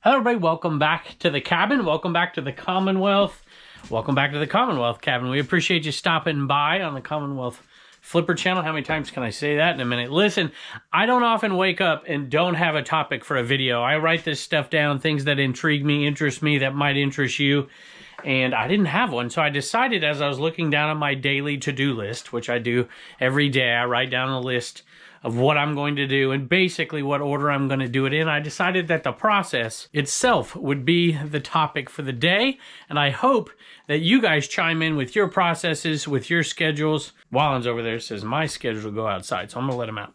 Hello everybody, welcome back to the cabin. Welcome back to the Commonwealth. Welcome back to the Commonwealth cabin. We appreciate you stopping by on the Commonwealth Flipper channel. How many times can I say that in a minute? Listen, I don't often wake up and don't have a topic for a video. I write this stuff down, things that intrigue me, interest me, that might interest you. And I didn't have one, so I decided as I was looking down at my daily to-do list, which I do every day, I write down a list of what I'm going to do and basically what order I'm going to do it in. I decided that the process itself would be the topic for the day, and I hope that you guys chime in with your processes, with your schedules. Wallen's over there says my schedule will go outside, so I'm going to let him out.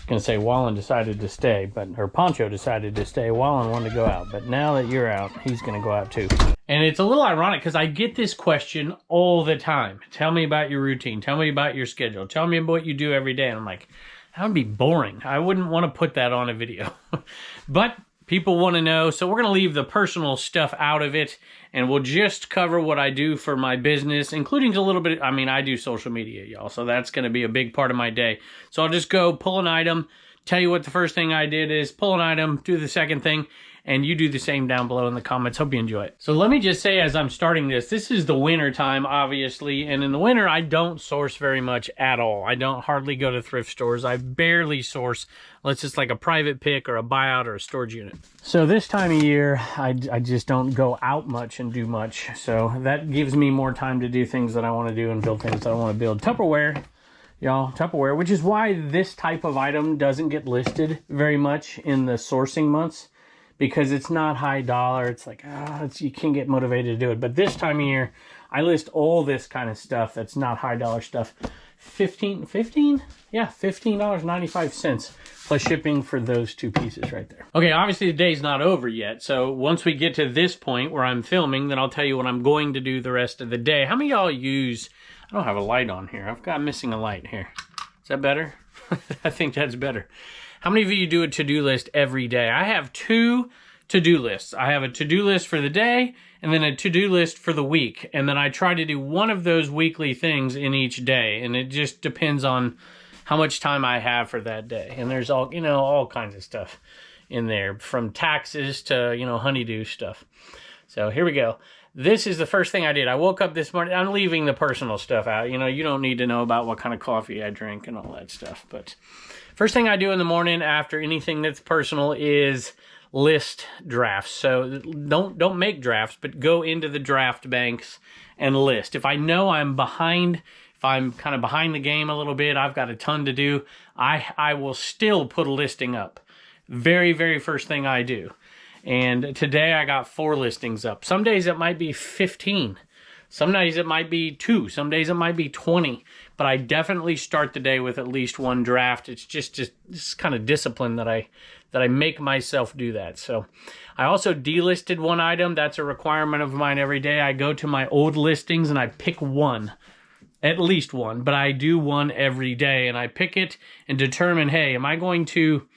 Gonna say Wallen decided to stay, or Poncho decided to stay. Wallen wanted to go out, but now that you're out, he's gonna go out too. And it's a little ironic because I get this question all the time. Tell me about your routine. Tell me about your schedule. Tell me about what you do every day. And I'm like, that would be boring. I wouldn't want to put that on a video. But people want to know, so we're gonna leave the personal stuff out of it, and we'll just cover what I do for my business, including a little bit, I do social media, y'all, so that's gonna be a big part of my day. So I'll just go pull an item, tell you what the first thing I did is, pull an item, do the second thing, and you do the same down below in the comments. Hope you enjoy it. So let me just say as I'm starting this is the winter time, obviously, and in the winter, I don't source very much at all. I don't hardly go to thrift stores. I barely source, unless it's like a private pick or a buyout or a storage unit. So this time of year, I just don't go out much and do much. So that gives me more time to do things that I want to do and build things that I want to build. Tupperware, y'all, Tupperware, which is why this type of item doesn't get listed very much in the sourcing months, because it's not high dollar. It's like, you can't get motivated to do it. But this time of year, I list all this kind of stuff that's not high dollar stuff. $15.95 plus shipping for those two pieces right there. Okay, obviously the day's not over yet. So once we get to this point where I'm filming, then I'll tell you what I'm going to do the rest of the day. How many of y'all use, I don't have a light on here. I'm missing a light here. Is that better? I think that's better. How many of you do a to-do list every day? I have two to-do lists. I have a to-do list for the day and then a to-do list for the week. And then I try to do one of those weekly things in each day. And it just depends on how much time I have for that day. And there's all kinds of stuff in there, from taxes to, honeydew stuff. So here we go. This is the first thing I did. I woke up this morning. I'm leaving the personal stuff out. You don't need to know about what kind of coffee I drink and all that stuff. But first thing I do in the morning after anything that's personal is list drafts. So don't make drafts, but go into the draft banks and list. If I know I'm behind, if I'm kind of behind the game a little bit, I've got a ton to do, I will still put a listing up. Very, very first thing I do. And today I got 4 listings up. Some days it might be 15. Some days it might be 2. Some days it might be 20. But I definitely start the day with at least 1 draft. It's just kind of discipline that I make myself do that. So I also delisted 1 item. That's a requirement of mine every day. I go to my old listings and I pick 1. At least 1. But I do 1 every day. And I pick it and determine, hey, am I going to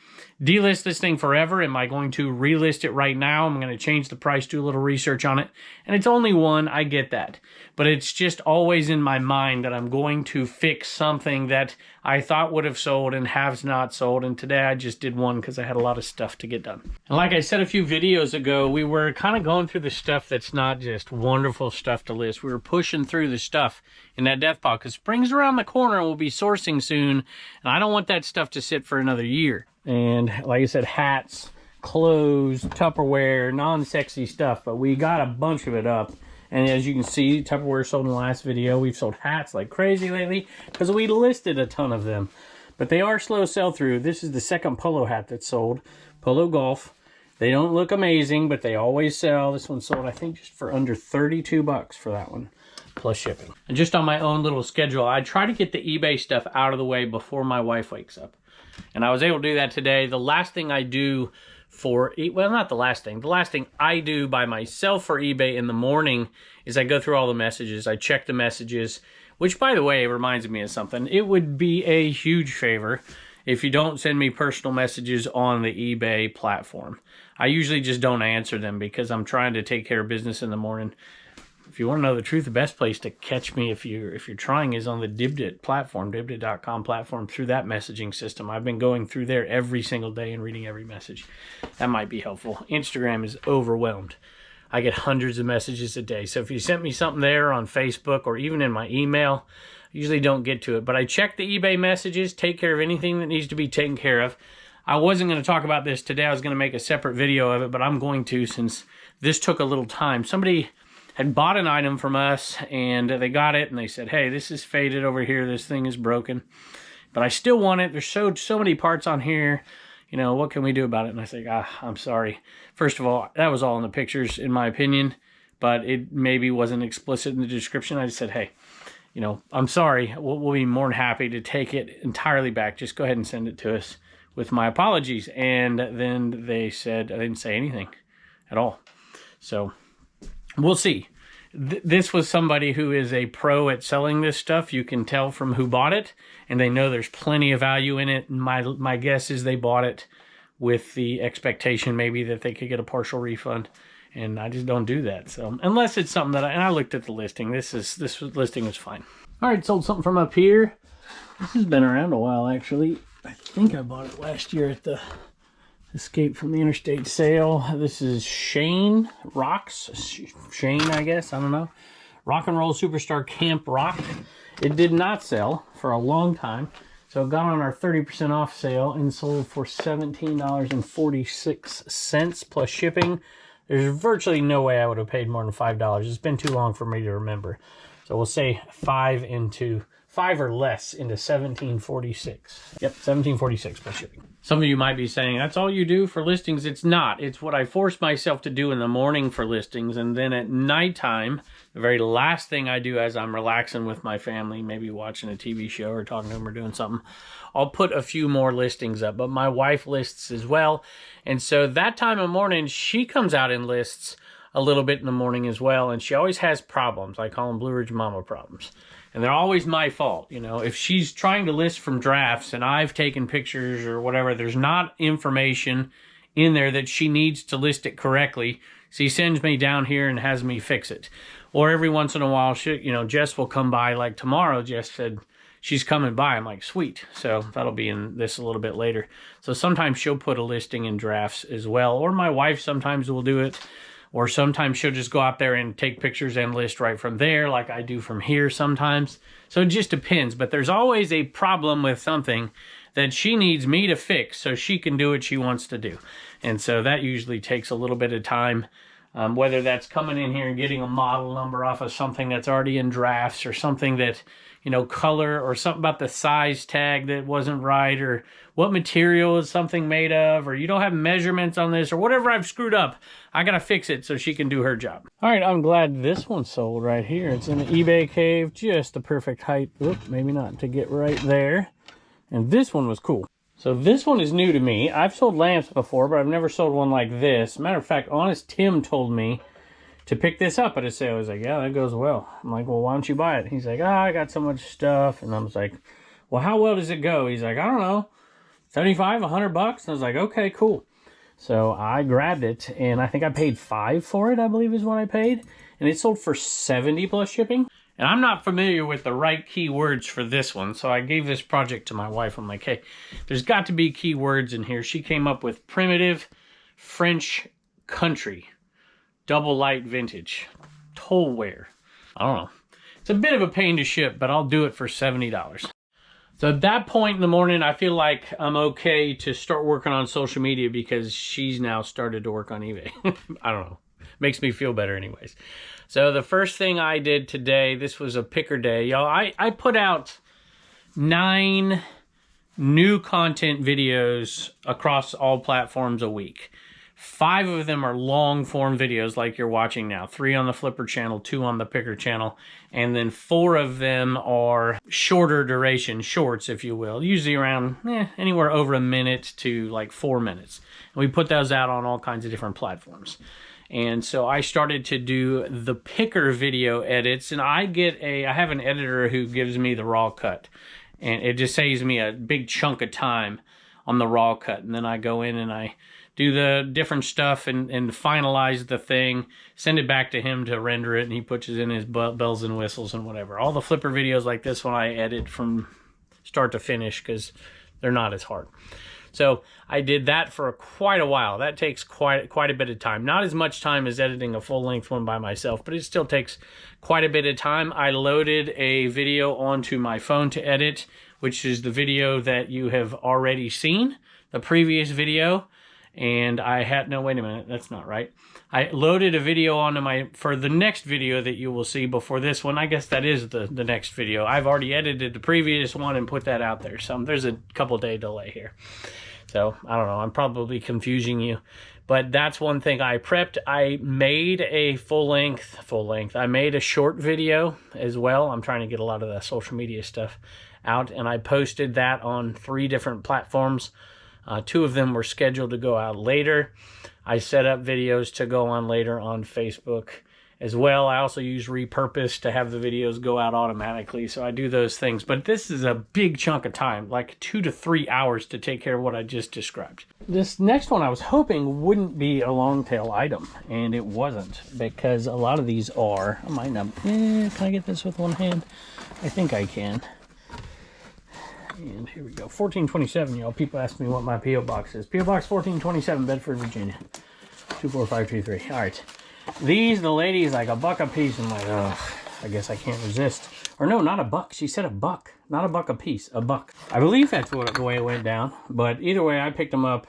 delist this thing forever? Am I going to relist it right now? I'm going to change the price, do a little research on it. And it's only 1, I get that. But it's just always in my mind that I'm going to fix something that I thought would have sold and has not sold. And today I just did 1 because I had a lot of stuff to get done. And like I said a few videos ago, we were kind of going through the stuff that's not just wonderful stuff to list. We were pushing through the stuff in that death pile because spring's around the corner and we'll be sourcing soon. And I don't want that stuff to sit for another year. And like I said, hats, clothes, Tupperware, non-sexy stuff, but we got a bunch of it up. And as you can see, Tupperware sold in the last video. We've sold hats like crazy lately because we listed a ton of them. But they are slow sell-through. This is the second polo hat that's sold, Polo Golf. They don't look amazing, but they always sell. This one sold, I think, just for under 32 bucks for that one, plus shipping. And just on my own little schedule, I try to get the eBay stuff out of the way before my wife wakes up. And I was able to do that today. The last thing I do not the last thing. The last thing I do by myself for eBay in the morning is I go through all the messages. I check the messages, which, by the way, reminds me of something. It would be a huge favor if you don't send me personal messages on the eBay platform. I usually just don't answer them because I'm trying to take care of business in the morning. if you want to know the truth, the best place to catch me if you're trying is on the Dibdit platform, Dibdit.com platform, through that messaging system. I've been going through there every single day and reading every message. That might be helpful. Instagram is overwhelmed. I get hundreds of messages a day. So if you sent me something there on Facebook or even in my email, I usually don't get to it. But I check the eBay messages, take care of anything that needs to be taken care of. I wasn't going to talk about this today. I was going to make a separate video of it, but I'm going to since this took a little time. Somebody had bought an item from us, and they got it, and they said, hey, this is faded over here. This thing is broken, but I still want it. There's so many parts on here. You know, what can we do about it? And I said, I'm sorry. First of all, that was all in the pictures, in my opinion, but it maybe wasn't explicit in the description. I just said, hey, you know, I'm sorry. We'll be more than happy to take it entirely back. Just go ahead and send it to us with my apologies. And then they said, I didn't say anything at all. So we'll see. This was somebody who is a pro at selling this stuff. You can tell from who bought it, and they know there's plenty of value in it. My guess is they bought it with the expectation maybe that they could get a partial refund, and I just don't do that. So unless it's something that I looked at the listing. This listing is fine. All right, sold something from up here. This has been around a while, actually. I think I bought it last year at the Escape from the Interstate sale. This is Shane Rocks. Shane, I guess. I don't know. Rock and Roll Superstar Camp Rock. It did not sell for a long time. So it got on our 30% off sale and sold for $17.46 plus shipping. There's virtually no way I would have paid more than $5. It's been too long for me to remember. So we'll say 5 or less into $17.46. Yep, $17.46 plus shipping. Some of you might be saying, that's all you do for listings. It's not. It's what I force myself to do in the morning for listings. And then at nighttime, the very last thing I do as I'm relaxing with my family, maybe watching a TV show or talking to them or doing something, I'll put a few more listings up. But my wife lists as well. And so that time of morning, she comes out and lists a little bit in the morning as well. And she always has problems. I call them Blue Ridge Mama problems. And they're always my fault. You know, if she's trying to list from drafts and I've taken pictures or whatever, there's not information in there that she needs to list it correctly. She sends me down here and has me fix it. Or every once in a while, Jess will come by. Like tomorrow, Jess said she's coming by. I'm like, sweet. So that'll be in this a little bit later. So sometimes she'll put a listing in drafts as well. Or my wife sometimes will do it. Or sometimes she'll just go out there and take pictures and list right from there, like I do from here sometimes. So it just depends. But there's always a problem with something that she needs me to fix so she can do what she wants to do. And so that usually takes a little bit of time, whether that's coming in here and getting a model number off of something that's already in drafts, or something that, color, or something about the size tag that wasn't right, or what material is something made of, or you don't have measurements on this, or whatever I've screwed up. I gotta fix it so she can do her job. All right, I'm glad this one sold right here. It's in the eBay cave, just the perfect height. Oop, maybe not, to get right there. And this one was cool. So this one is new to me. I've sold lamps before, but I've never sold one like this. Matter of fact, Honest Tim told me to pick this up at a sale. I was like, yeah, that goes well. I'm like, well, why don't you buy it? He's like, I got so much stuff. And I was like, well, how well does it go? He's like, I don't know, 75, 100 bucks. And I was like, okay, cool. So I grabbed it, and I think I paid $5 for it, I believe is what I paid. And it sold for $70 plus shipping. And I'm not familiar with the right keywords for this one, so I gave this project to my wife. I'm like, hey, there's got to be keywords in here. She came up with primitive French country, double light vintage, toll wear. I don't know. It's a bit of a pain to ship, but I'll do it for $70. So at that point in the morning, I feel like I'm okay to start working on social media because she's now started to work on eBay. I don't know. Makes me feel better anyways. So the first thing I did today, this was a picker day. Y'all, I put out 9 new content videos across all platforms a week. 5 of them are long form videos like you're watching now. 3 on the Flipper channel, 2 on the Picker channel, and then 4 of them are shorter duration, shorts if you will, usually around anywhere over a minute to like 4 minutes. And we put those out on all kinds of different platforms. And so I started to do the Picker video edits, and I have an editor who gives me the raw cut, and it just saves me a big chunk of time on the raw cut. And then I go in and I do the different stuff and finalize the thing, send it back to him to render it, and he puts it in his bells and whistles and whatever. All the flipper videos like this one I edit from start to finish because they're not as hard. So I did that for quite a while. That takes quite a bit of time. Not as much time as editing a full-length one by myself, but it still takes quite a bit of time. I loaded a video onto my phone to edit, which is the video that you have already seen, the previous video. And I had, no, wait a minute, that's not right. I loaded a video onto for the next video that you will see before this one. I guess that is the next video. I've already edited the previous one and put that out there. So there's a couple day delay here. So I don't know, I'm probably confusing you. But that's one thing I prepped. I made a full length. I made a short video as well. I'm trying to get a lot of the social media stuff out. And I posted that on 3 different platforms. 2 of them were scheduled to go out later. I set up videos to go on later on Facebook as well. I also use Repurpose to have the videos go out automatically. So I do those things. But this is a big chunk of time, like 2 to 3 hours to take care of what I just described. This next one I was hoping wouldn't be a long tail item, and it wasn't, because a lot of these are. I might not. Can I get this with one hand? I think I can. And here we go, 1427, y'all. People ask me what my P.O. box is. P.O. Box 1427, Bedford, Virginia, 24523. All right. These, the lady's like $1 a piece. I'm like, oh, I guess I can't resist. Or no, not $1. She said $1. Not $1 a piece, $1. I believe that's the way it went down. But either way, I picked them up.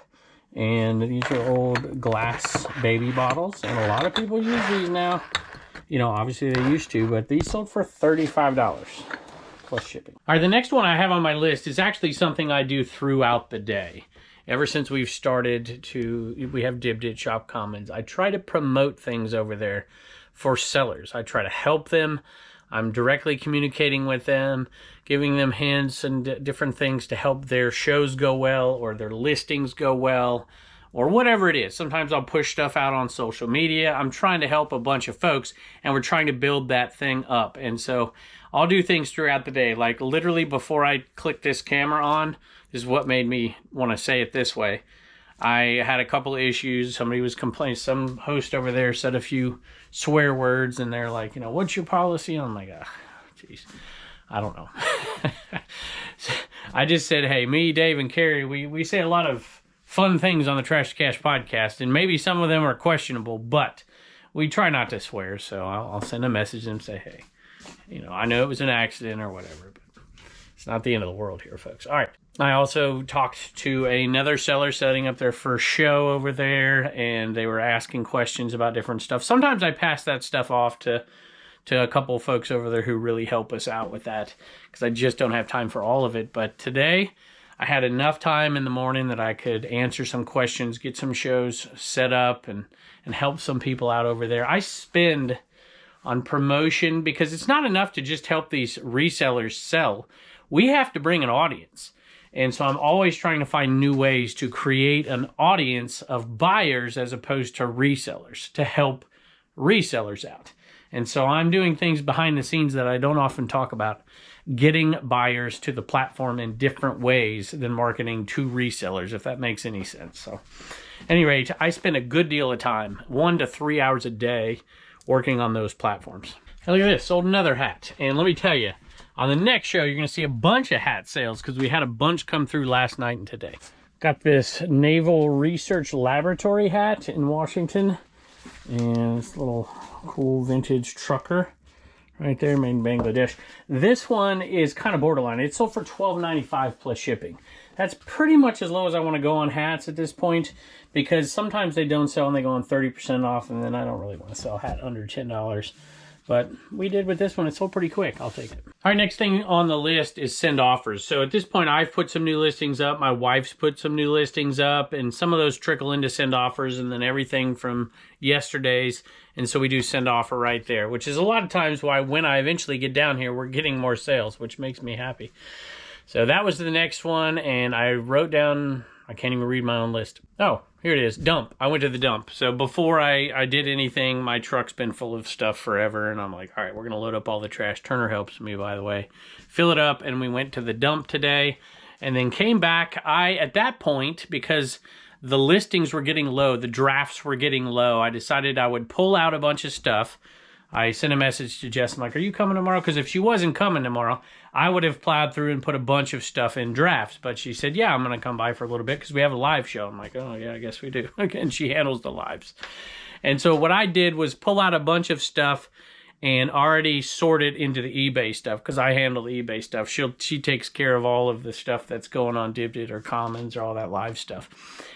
And these are old glass baby bottles. And a lot of people use these now. You know, obviously they used to. But these sold for $35. Plus shipping. All right, the next one I have on my list is actually something I do throughout the day. Ever since we've started we have Dibbed It Shop Commons, I try to promote things over there for sellers. I try to help them. I'm directly communicating with them, giving them hints and different things to help their shows go well or their listings go well or whatever it is. Sometimes I'll push stuff out on social media. I'm trying to help a bunch of folks, and we're trying to build that thing up. And so I'll do things throughout the day. Like literally before I click this camera on, this is what made me want to say it this way. I had a couple of issues. Somebody was complaining. Some host over there said a few swear words, and they're like, you know, what's your policy? And I'm like, ah, jeez, I don't know. So I just said, hey, me, Dave, and Carrie, we say a lot of fun things on the Trash to Cash podcast, and maybe some of them are questionable, but we try not to swear. So I'll send a message and say, hey, you know, I know it was an accident or whatever, but it's not the end of the world here, folks. All right. I also talked to another seller setting up their first show over there, and they were asking questions about different stuff. Sometimes I pass that stuff off to a couple of folks over there who really help us out with that, because I just don't have time for all of it. But today I had enough time in the morning that I could answer some questions, get some shows set up, and help some people out over there. I spend on promotion because it's not enough to just help these resellers sell. We have to bring an audience. And so I'm always trying to find new ways to create an audience of buyers as opposed to resellers to help resellers out. And so I'm doing things behind the scenes that I don't often talk about, getting buyers to the platform in different ways than marketing to resellers, if that makes any sense. So at any rate, I spend a good deal of time, 1 to 3 hours a day, working on those platforms. Hey, look at this, sold another hat. And let me tell you, on the next show, you're going to see a bunch of hat sales because we had a bunch come through last night and today. Got this Naval Research Laboratory hat in Washington. And this little cool vintage trucker right there, made in Bangladesh. This one is kind of borderline. It sold for $12.95 plus shipping. That's pretty much as low as I want to go on hats at this point, because sometimes they don't sell and they go on 30% off, and then I don't really want to sell a hat under $10. But we did with this one. It sold pretty quick. I'll take it. All right, next thing on the list is send offers. So at this point, I've put some new listings up. My wife's put some new listings up, and some of those trickle into send offers, and then everything from yesterday's. And so we do send offer right there, which is a lot of times why when I eventually get down here, we're getting more sales, which makes me happy. So that was the next one, and I wrote down, I can't even read my own list. Oh, here it is, dump. I went to the dump. So before I did anything, my truck's been full of stuff forever, and I'm like, all right, we're gonna load up all the trash. Turner helps me, by the way. Fill it up, and we went to the dump today, and then came back. At that point, because the listings were getting low, the drafts were getting low. I decided I would pull out a bunch of stuff. I sent a message to Jess. I'm like, are you coming tomorrow? Because if she wasn't coming tomorrow, I would have plowed through and put a bunch of stuff in drafts. But she said, yeah, I'm going to come by for a little bit because we have a live show. I'm like, oh, yeah, I guess we do. And she handles the lives. And so what I did was pull out a bunch of stuff and already sort it into the eBay stuff because I handle the eBay stuff. She takes care of all of the stuff that's going on Dibdit or Commons or all that live stuff.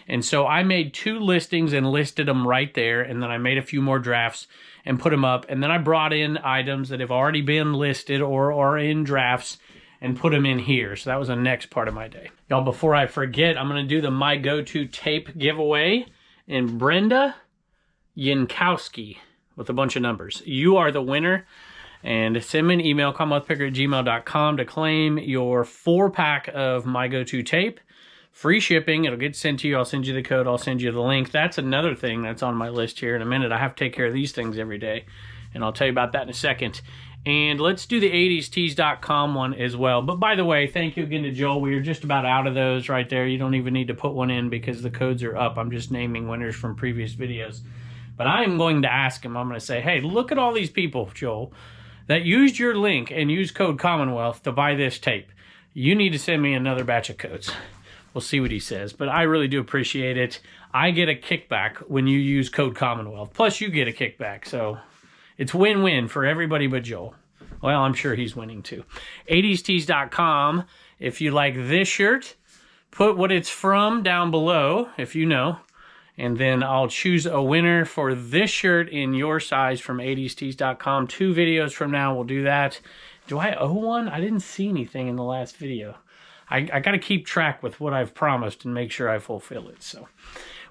And so I made 2 listings and listed them right there. And then I made a few more drafts and put them up. And then I brought in items that have already been listed or are in drafts and put them in here. So that was the next part of my day. Y'all, before I forget, I'm going to do the My Go-To Tape giveaway. And Brenda Yankowski, with a bunch of numbers, you are the winner. And send me an email, commonwealthpicker@gmail.com, to claim your 4-pack of My Go-To Tape. Free shipping. It'll get sent to you. I'll send you the code. I'll send you the link. That's another thing that's on my list here in a minute. I have to take care of these things every day, and I'll tell you about that in a second. And let's do the 80stees.com one as well. But by the way, thank you again to Joel. We are just about out of those right there. You don't even need to put one in because the codes are up. I'm just naming winners from previous videos. But I am going to ask him. I'm going to say, hey, look at all these people, Joel, that used your link and used code Commonwealth to buy this tape. You need to send me another batch of codes. We'll see what he says, but I really do appreciate it. I get a kickback when you use code Commonwealth. Plus, you get a kickback, so it's win-win for everybody but Joel. Well, I'm sure he's winning too. 80stees.com. If you like this shirt, put what it's from down below, if you know, and then I'll choose a winner for this shirt in your size from 80stees.com. 2 videos from now, we'll do that. Do I owe one? I didn't see anything in the last video. I got to keep track with what I've promised and make sure I fulfill it. So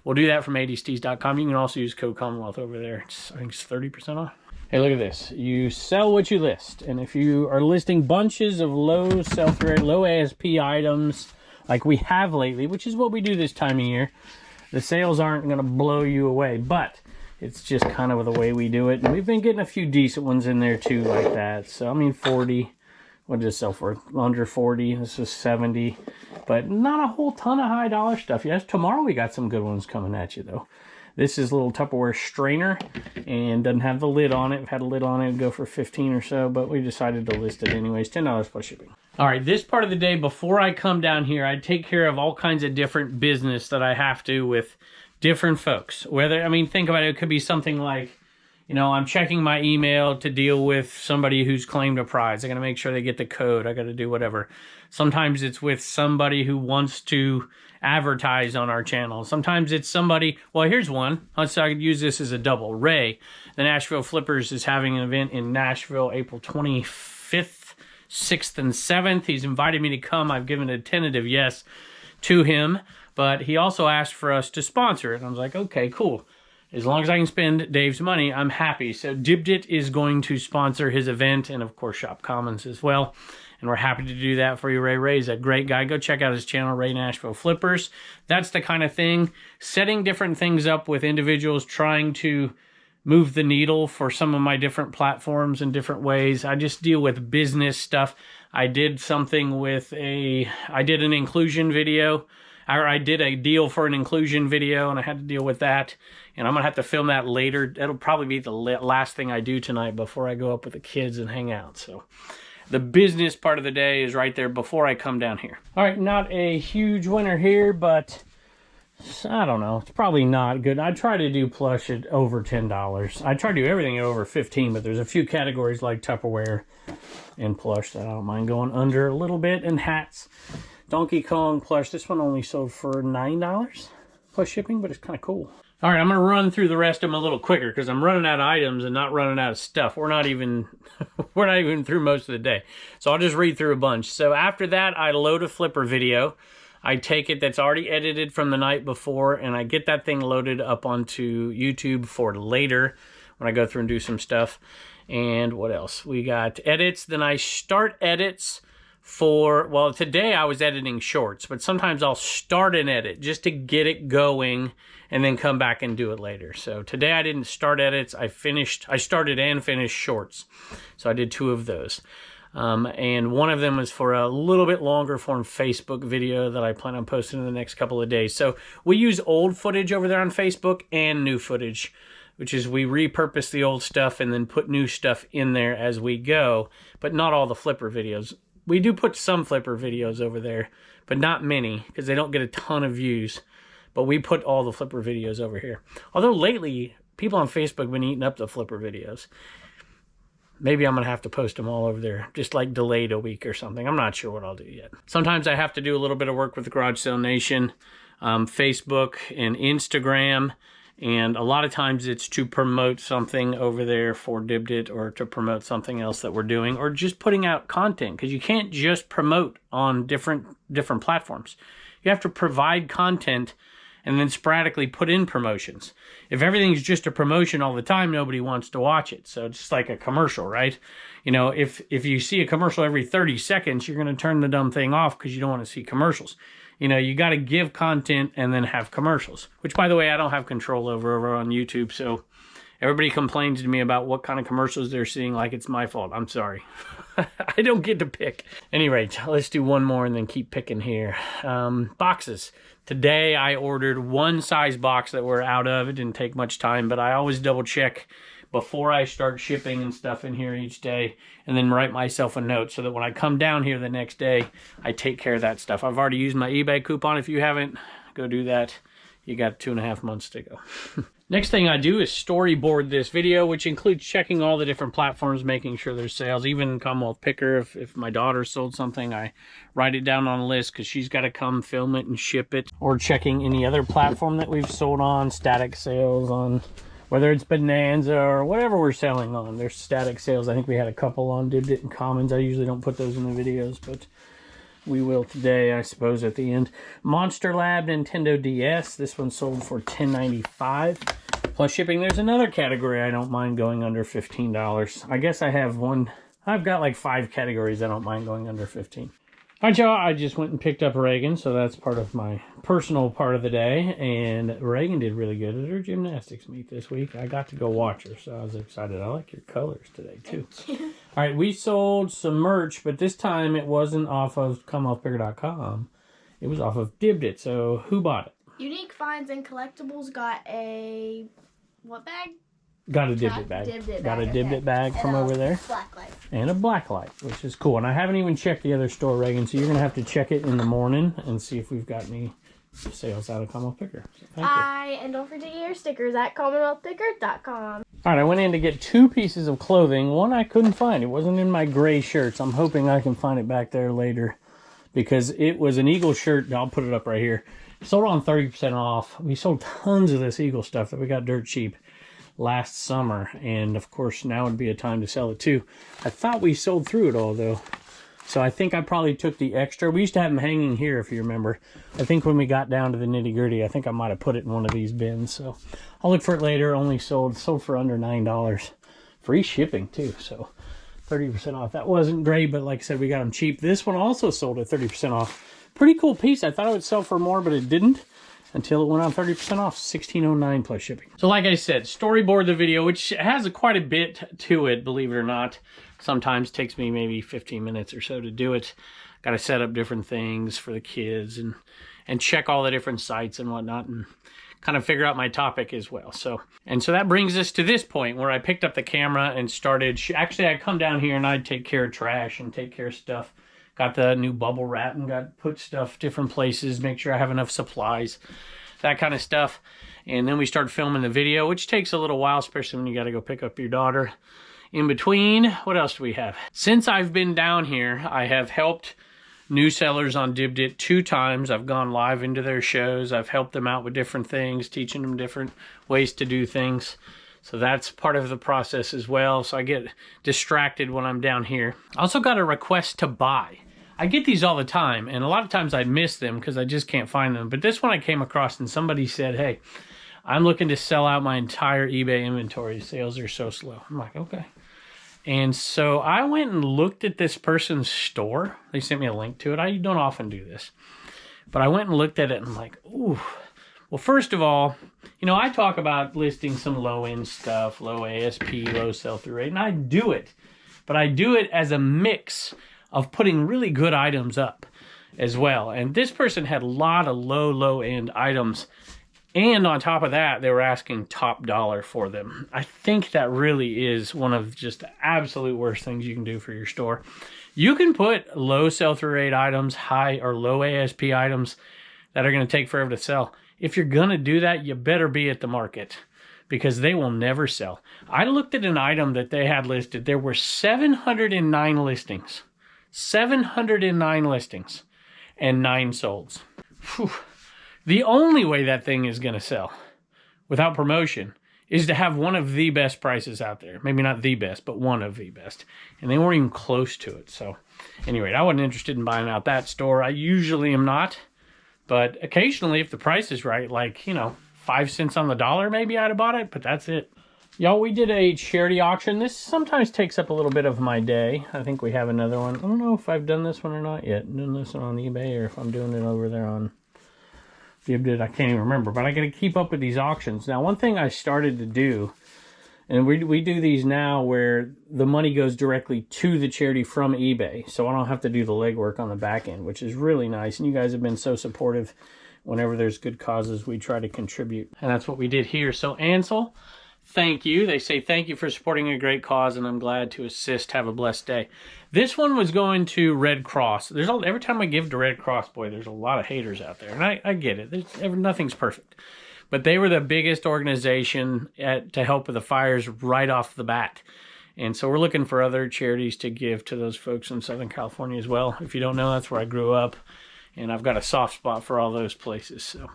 we'll do that from 80stees.com. You can also use code Commonwealth over there. I think it's 30% off. Hey, look at this. You sell what you list. And if you are listing bunches of low sell-through rate, low ASP items like we have lately, which is what we do this time of year, the sales aren't going to blow you away. But it's just kind of the way we do it. And we've been getting a few decent ones in there too like that. So, I mean, 40. What did it sell for? Under 40. This was 70. But not a whole ton of high dollar stuff. Yes, tomorrow we got some good ones coming at you, though. This is a little Tupperware strainer and doesn't have the lid on it. If it had a lid on it, it'd go for 15 or so, but we decided to list it anyways. $10 plus shipping. All right, this part of the day, before I come down here, I take care of all kinds of different business that I have to with different folks. Whether, I mean, think about it. It could be something like, you know, I'm checking my email to deal with somebody who's claimed a prize. I got to make sure they get the code. I got to do whatever. Sometimes it's with somebody who wants to advertise on our channel. Sometimes it's somebody, well, here's one. So I could use this as a double. Ray, the Nashville Flippers, is having an event in Nashville, April 25th, 6th, and 7th. He's invited me to come. I've given a tentative yes to him, but he also asked for us to sponsor it. And I was like, okay, cool. As long as I can spend Dave's money, I'm happy. So Dibdit is going to sponsor his event, and of course Shop Commons as well. And we're happy to do that for you, Ray. Ray's a great guy. Go check out his channel, Ray Nashville Flippers. That's the kind of thing. Setting different things up with individuals, trying to move the needle for some of my different platforms in different ways. I just deal with business stuff. I did something with I did an inclusion video. I did a deal for an inclusion video, and I had to deal with that. And I'm going to have to film that later. That'll probably be the last thing I do tonight before I go up with the kids and hang out. So the business part of the day is right there before I come down here. All right, not a huge winner here, but I don't know. It's probably not good. I try to do plush at over $10. I try to do everything at over 15, but there's a few categories like Tupperware and plush that I don't mind going under a little bit, and hats. Donkey Kong plush. This one only sold for $9 plus shipping, but it's kind of cool. All right, I'm going to run through the rest of them a little quicker because I'm running out of items and not running out of stuff. We're not even through most of the day. So I'll just read through a bunch. So after that, I load a flipper video. I take it that's already edited from the night before, and I get that thing loaded up onto YouTube for later when I go through and do some stuff. And what else? We got edits. Then I start edits for, well, today I was editing shorts, but sometimes I'll start an edit just to get it going and then come back and do it later. So today I didn't start edits. I started and finished shorts. So I did 2 of those. And one of them was for a little bit longer form Facebook video that I plan on posting in the next couple of days. So we use old footage over there on Facebook and new footage, which is we repurpose the old stuff and then put new stuff in there as we go, but not all the flipper videos. We do put some flipper videos over there, but not many because they don't get a ton of views. But we put all the flipper videos over here. Although lately, people on Facebook have been eating up the flipper videos. Maybe I'm going to have to post them all over there, just like delayed a week or something. I'm not sure what I'll do yet. Sometimes I have to do a little bit of work with the Garage Sale Nation, Facebook and Instagram. And a lot of times it's to promote something over there for Dibdit or to promote something else that we're doing or just putting out content because you can't just promote on different platforms. You have to provide content and then sporadically put in promotions. If everything's just a promotion all the time, nobody wants to watch it. So it's just like a commercial, right? You know, if you see a commercial every 30 seconds, you're going to turn the dumb thing off because you don't want to see commercials. You know, you got to give content and then have commercials, which, by the way, I don't have control over on YouTube. So everybody complains to me about what kind of commercials they're seeing like it's my fault. I'm sorry. I don't get to pick. Anyway, let's do one more and then keep picking here. Boxes. Today I ordered one size box that we're out of. It didn't take much time, but I always double check before I start shipping and stuff in here each day and then write myself a note so that when I come down here the next day, I take care of that stuff. I've already used my eBay coupon. If you haven't, go do that. You got 2.5 months to go. Next thing I do is storyboard this video, which includes checking all the different platforms, making sure there's sales, even Commonwealth Picker. If my daughter sold something, I write it down on a list because she's got to come film it and ship it. Or checking any other platform that we've sold on, static sales on, whether it's Bonanza or whatever we're selling on. There's static sales. I think we had a couple on Dibdit and Commons. I usually don't put those in the videos, but we will today, I suppose, at the end. Monster Lab Nintendo DS. This one sold for $10.95. Plus shipping. There's another category I don't mind going under $15. I guess I have one. I've got like 5 categories I don't mind going under $15. All right, y'all. I just went and picked up Reagan, so that's part of my personal part of the day. And Reagan did really good at her gymnastics meet this week. I got to go watch her, so I was excited. I like your colors today, too. All right, we sold some merch, but this time it wasn't off of CommonwealthPicker.com. It was off of Dibdit. So who bought it? Unique Finds and Collectibles got a... what bag? Got a Dibdit bag. Got a Dibdit bag from over there. Blacklight. And a blacklight, which is cool. And I haven't even checked the other store, Reagan, so you're going to have to check it in the morning and see if we've got any sales out of Commonwealth Picker. So thank you. And don't forget your stickers at CommonwealthPicker.com. All right, I went in to get 2 pieces of clothing. One I couldn't find. It wasn't in my gray shirts. I'm hoping I can find it back there later because it was an Eagle shirt. I'll put it up right here. Sold on 30% off. We sold tons of this Eagle stuff that we got dirt cheap last summer, and of course now would be a time to sell it too. I thought we sold through it all though, so I think I probably took the extra. We used to have them hanging here, if you remember. I think when we got down to the nitty-gritty, I think I might have put it in one of these bins, so I'll look for it later. Only sold for under $9. Free shipping too, so 30% off. That wasn't great, but like I said, we got them cheap. This one also sold at 30% off. Pretty cool piece. I thought it would sell for more, but it didn't until it went on 30% off. $16.09 plus shipping. So like I said, storyboard the video, which has quite a bit to it, believe it or not. Sometimes takes me maybe 15 minutes or so to do it. Got to set up different things for the kids and check all the different sites and whatnot and kind of figure out my topic as well. So that brings us to this point where I picked up the camera and started. Actually, I'd come down here and I'd take care of trash and take care of stuff. Got the new bubble wrap and got put stuff different places, make sure I have enough supplies, that kind of stuff. And then we started filming the video, which takes a little while, especially when you got to go pick up your daughter. In between, what else do we have? Since I've been down here, I have helped new sellers on Dibdit 2 times. I've gone live into their shows. I've helped them out with different things, teaching them different ways to do things. So that's part of the process as well. So I get distracted when I'm down here. I also got a request to buy. I get these all the time, and a lot of times I miss them because I just can't find them. But this one I came across, and somebody said, hey, I'm looking to sell out my entire eBay inventory. Sales are so slow. I'm like, okay. And so I went and looked at this person's store. They sent me a link to it. I don't often do this. But I went and looked at it, and I'm like, ooh. Well, first of all, you know, I talk about listing some low-end stuff, low ASP, low sell-through rate, and I do it. but I do it as a mix of putting really good items up as well. And this person had a lot of low end items. And on top of that, they were asking top dollar for them. I think that really is one of just the absolute worst things you can do for your store. You can put low sell-through rate items, high or low ASP items that are going to take forever to sell. If you're going to do that, you better be at the market because they will never sell. I looked at an item that they had listed. There were 709 listings. 709 listings and 9 solds. Whew. The only way that thing is going to sell without promotion is to have one of the best prices out there. Maybe not the best, but one of the best. And they weren't even close to it. So anyway, I wasn't interested in buying out that store. I usually am not. But occasionally, if the price is right, like, 5 cents on the dollar, maybe I'd have bought it. But that's it. Y'all, we did a charity auction. This sometimes takes up a little bit of my day. I think we have another one. I don't know if I've done this one or not yet. I'm doing this one on eBay or if I'm doing it over there on Gibbed. I can't even remember, but I got to keep up with these auctions. Now, one thing I started to do, and we do these now where the money goes directly to the charity from eBay, so I don't have to do the legwork on the back end, which is really nice. And you guys have been so supportive. Whenever there's good causes, we try to contribute. And that's what we did here. So Ansel, thank you. They say, thank you for supporting a great cause, and I'm glad to assist. Have a blessed day. This one was going to Red Cross. Every time I give to Red Cross, boy, there's a lot of haters out there. And I get it. Nothing's perfect. But they were the biggest organization to help with the fires right off the bat. And so we're looking for other charities to give to those folks in Southern California as well. If you don't know, that's where I grew up. And I've got a soft spot for all those places. So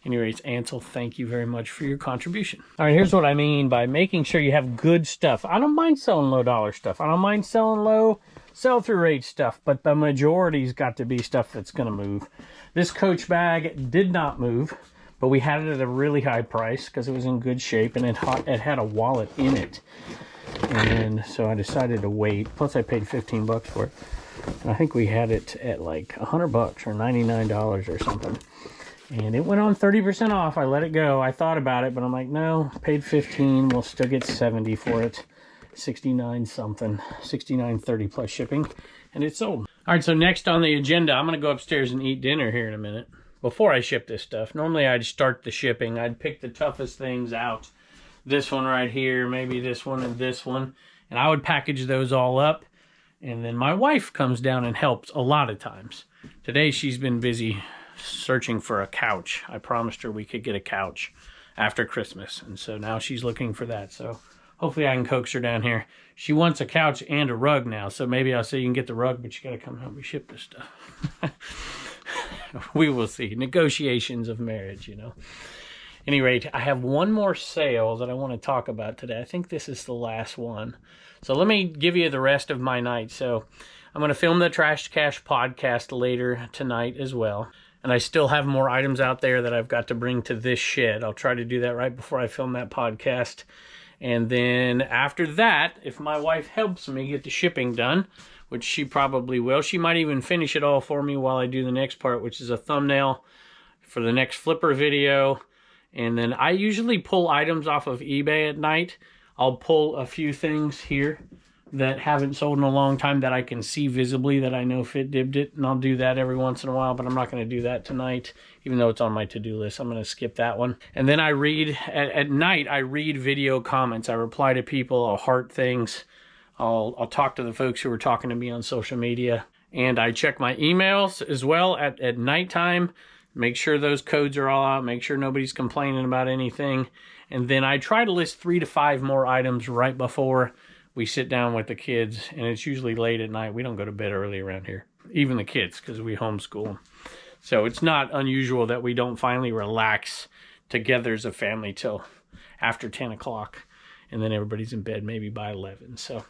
anyways, Ansel, thank you very much for your contribution. All right, here's what I mean by making sure you have good stuff. I don't mind selling low dollar stuff. I don't mind selling low sell-through rate stuff, but the majority's got to be stuff that's going to move. This Coach bag did not move, but we had it at a really high price because it was in good shape and it had a wallet in it. And so I decided to wait. Plus I paid 15 bucks for it. And I think we had it at like $100 or $99 or something. And it went on 30% off. I let it go. I thought about it, but I'm like, no, paid 15. We'll still get 70 for it. 69 something. 69.30 plus shipping. And it's sold. All right, so next on the agenda, I'm going to go upstairs and eat dinner here in a minute. Before I ship this stuff, normally I'd start the shipping. I'd pick the toughest things out. This one right here, maybe this one and this one. And I would package those all up. And then my wife comes down and helps a lot of times. Today she's been busy searching for a couch. I promised her we could get a couch after Christmas. And so now she's looking for that. So hopefully I can coax her down here. She wants a couch and a rug now. So maybe I'll say you can get the rug, but you got to come help me ship this stuff. We will see. Negotiations of marriage, At any rate, I have one more sale that I want to talk about today. I think this is the last one. So let me give you the rest of my night. So I'm going to film the Trash Cash podcast later tonight as well. And I still have more items out there that I've got to bring to this shed. I'll try to do that right before I film that podcast. And then after that, if my wife helps me get the shipping done, which she probably will, she might even finish it all for me while I do the next part, which is a thumbnail for the next flipper video. And then I usually pull items off of eBay at night. I'll pull a few things here that haven't sold in a long time that I can see visibly that I know fit dibbed it. And I'll do that every once in a while, but I'm not going to do that tonight, even though it's on my to-do list. I'm going to skip that one. And then I read, at night, I read video comments. I reply to people. I'll heart things. I'll talk to the folks who are talking to me on social media. And I check my emails as well at nighttime. Make sure those codes are all out. Make sure nobody's complaining about anything. And then I try to list 3 to 5 more items right before we sit down with the kids. And it's usually late at night. We don't go to bed early around here. Even the kids, because we homeschool them. So it's not unusual that we don't finally relax together as a family till after 10 o'clock. And then everybody's in bed maybe by 11. So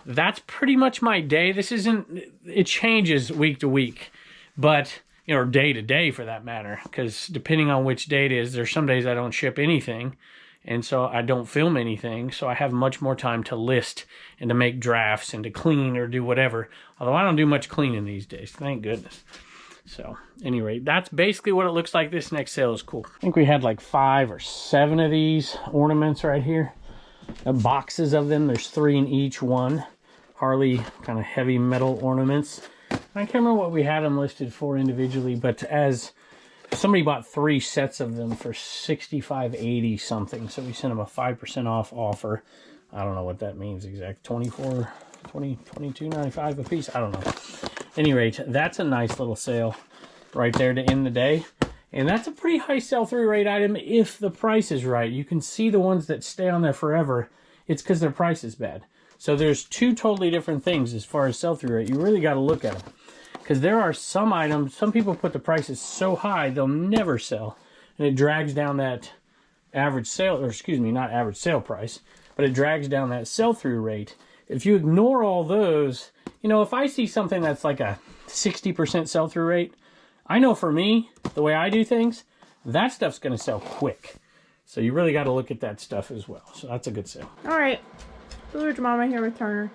that's pretty much my day. It changes week to week. But or day to day for that matter, because depending on which day it is, there's some days I don't ship anything, and so I don't film anything, so I have much more time to list and to make drafts and to clean or do whatever, although I don't do much cleaning these days, thank goodness. So, anyway, that's basically what it looks like. This next sale is cool. I think we had like 5 or 7 of these ornaments right here. Boxes of them, there's 3 in each one Harley kind of heavy metal ornaments. I can't remember what we had them listed for individually, but as somebody bought 3 sets of them for $65.80 something, so we sent them a 5% off offer. I don't know what that means exact. 22.95 a piece. I don't know. At any rate, that's a nice little sale right there to end the day. And that's a pretty high sell-through rate item if the price is right. You can see the ones that stay on there forever. It's because their price is bad. So there's 2 totally different things as far as sell-through rate. You really got to look at them. Because there are some items, some people put the prices so high, they'll never sell. And it drags down that average sale, or excuse me, not average sale price, but it drags down that sell-through rate. If you ignore all those, you know, if I see something that's like a 60% sell-through rate, I know for me, the way I do things, that stuff's going to sell quick. So you really got to look at that stuff as well. So that's a good sale. All right. Village Mama here with Turner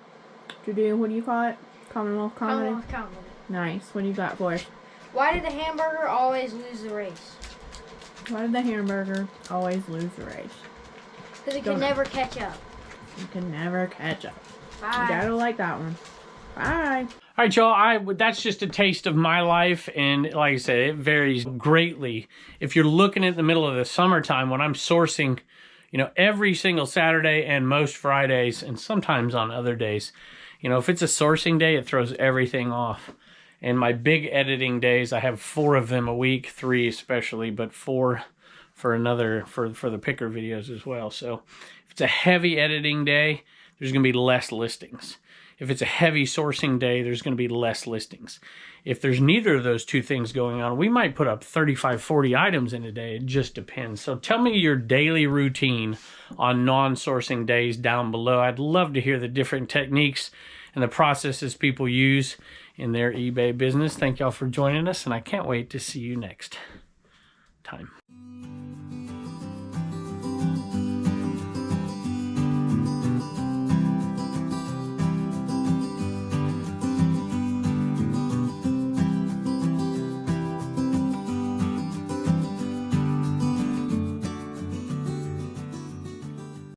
to do, what do you call it? Commonwealth comedy? Commonwealth comedy. Nice. What do you got for us? Why did the hamburger always lose the race? Why did the hamburger always lose the race? Because it can never catch up. You can never catch up. Bye. You gotta like that one. Bye. All right, y'all, that's just a taste of my life, and like I said, it varies greatly. If you're looking at the middle of the summertime when I'm sourcing, you know, every single Saturday and most Fridays, and sometimes on other days, you know, if it's a sourcing day, it throws everything off. And my big editing days, I have 4 of them a week, 3 especially, but 4 for the picker videos as well. So if it's a heavy editing day, there's going to be less listings. If it's a heavy sourcing day, there's going to be less listings. If there's neither of those 2 things going on, we might put up 35, 40 items in a day. It just depends. So tell me your daily routine on non-sourcing days down below. I'd love to hear the different techniques and the processes people use in their eBay business. Thank y'all for joining us, and I can't wait to see you next time.